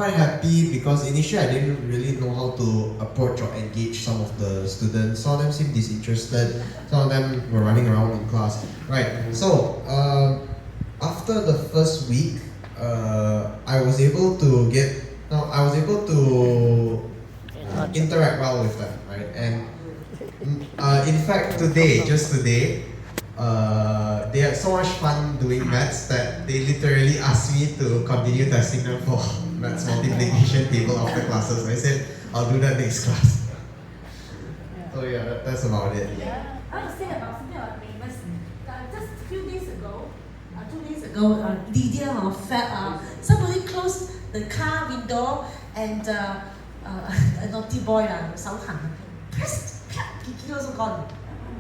quite happy because initially I didn't really know how to approach or engage some of the students. Some of them seemed disinterested, some of them were running around in class. Right, so after the first week, I was able to interact well with them, right? And in fact, just today, they had so much fun doing maths that they literally asked me to continue testing them for maths multiplication table after classes. I said, I'll do that next class. So yeah, that's about it. Yeah. I was saying about something about Amos. Just a few days ago, 2 days ago, Lydia felt somebody closed the car window and a naughty boy, pressed, Kiki also gone.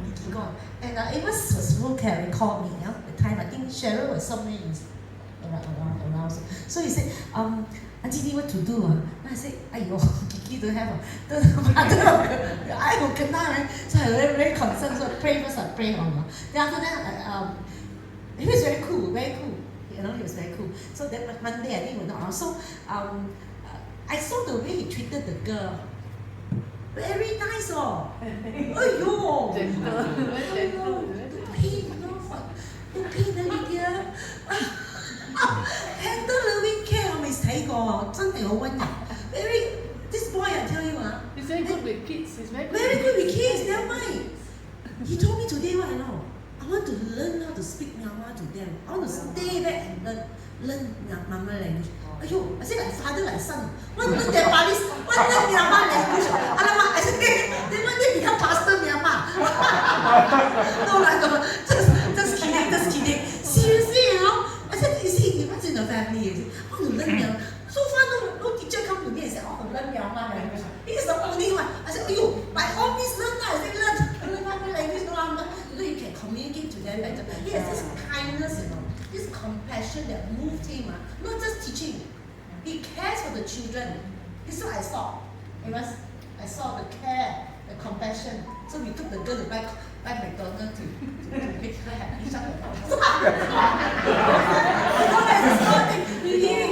Kiki gone. And Amos was so caring, called me at the time. I think Cheryl was somewhere around. So he said, Auntie, what to do? And I said, Ayo, Kiki don't have I will kena, right? So I was very concerned. So I prayed first, Then after that, he was very cool. He was very cool. So that Monday, I think he was not around. So I saw the way he treated the girl. Very nice, oh. Aiyo. The pain, Lydia. Handle loving care 我未睇過，真係好溫柔。This boy, I tell you, he's very good with kids. He's very good with kids. Never mind. He told me today, what I know. I want to learn how to speak Myanmar to them. I want to stay back and learn Myanmar language. Aiyo, I said like father, like son. What learn Japanese? What learn Myanmar language? Alamak, I said, then one day become pastor Myanmar. No, just kidding. Seriously, I said, you see, it runs in the family. I want to learn Myanmar. So far, no teacher come to me and say, I want to learn Myanmar language. He is the only one. I said, by all means learn that. I said, learn Myanmar language. No, you can communicate to them better. He has this kindness, this compassion that moved him. Not just teaching. He cares for the children. This is what I saw. I saw the care, the compassion. So we took the girl to buy McDonald's to make her happy. He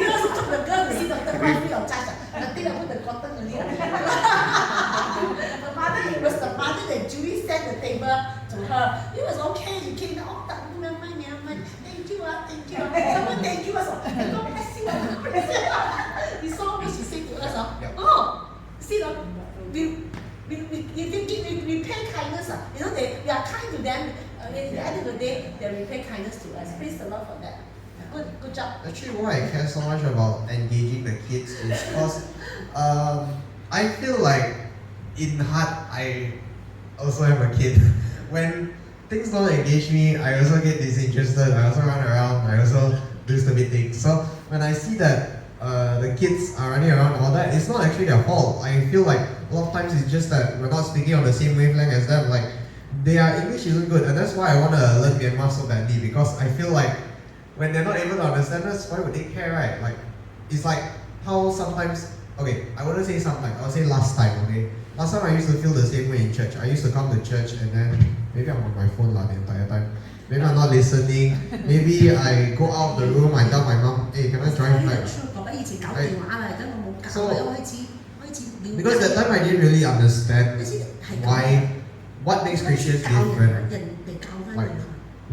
also took the girl to see Dr. free of charge. Nothing I put the cotton only. It was the mother that Julie sent the table to her. It was okay. She came down, thank you. Someone thank you also. And God bless you. You saw what she said to us. See, we repay kindness. We are kind to them. At the end of the day, they repay kindness to us. Praise the Lord for that. Good job. Actually, why I care so much about engaging the kids is because I feel like in heart I also am a kid. When things don't engage me, I also get disinterested. I also run around. I also do stupid things. So when I see that the kids are running around and all that, it's not actually their fault. I feel like a lot of times it's just that we're not speaking on the same wavelength as them. Like their English isn't good, and that's why I want to learn Myanmar so badly, because I feel like when they're not able to understand us, why would they care, right? Like it's like how sometimes, okay, I wouldn't say sometimes, I would say last time, okay? Last time I used to feel the same way in church. I used to come to church and then maybe I'm on my phone the entire time. Maybe I'm not listening. Maybe I go out of the room, I tell my mom, hey, can I drive back? So, because that time I didn't really understand what makes Christians different. Like,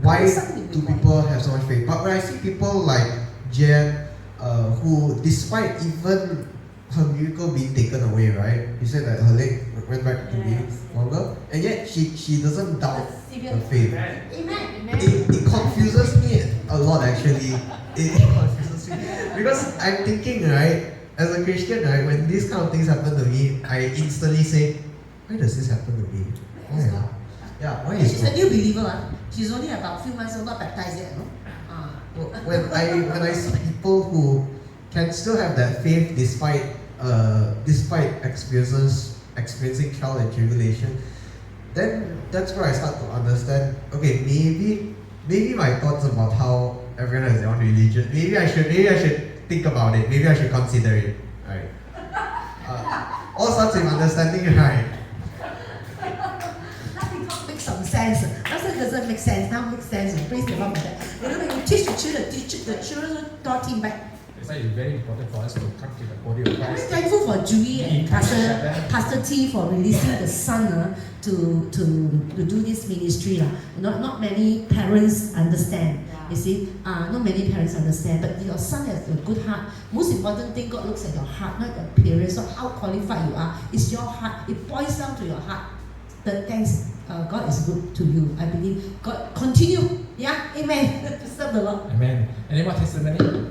why do people have so much faith? But when I see people like Jen, who despite even her miracle being taken away, right? You said that her leg went back to being longer, and yet she doesn't doubt her faith. Amen. It confuses me a lot, actually. It confuses me because I'm thinking, right, as a Christian, right, when these kind of things happen to me, I instantly say, why does this happen to me? Why? Yeah, why is she's a new believer. She's only about a few months old, not baptized yet, no? When I see people who can still have that faith despite experiencing trial and tribulation, then that's where I start to understand. Okay, maybe my thoughts about how everyone has their own religion. Maybe I should think about it. Maybe I should consider it. Right? All sorts of understanding, right? That makes some sense. Last time doesn't make sense. Now it makes sense. Praise the Lord for that. When you teach the children taught him back. That's why it's very important for us to come to the body of I'm very Christ. thankful for Julie and Encourage each other. Pastor T for releasing the son to do this ministry. Not many parents understand. You see, not many parents understand, but your son has a good heart. Most important thing, God looks at your heart, not your appearance, not how qualified you are. It's your heart. It boils down to your heart. The thanks, God is good to you. I believe God continue. Yeah, amen. To serve the Lord. Amen. Any more testimony?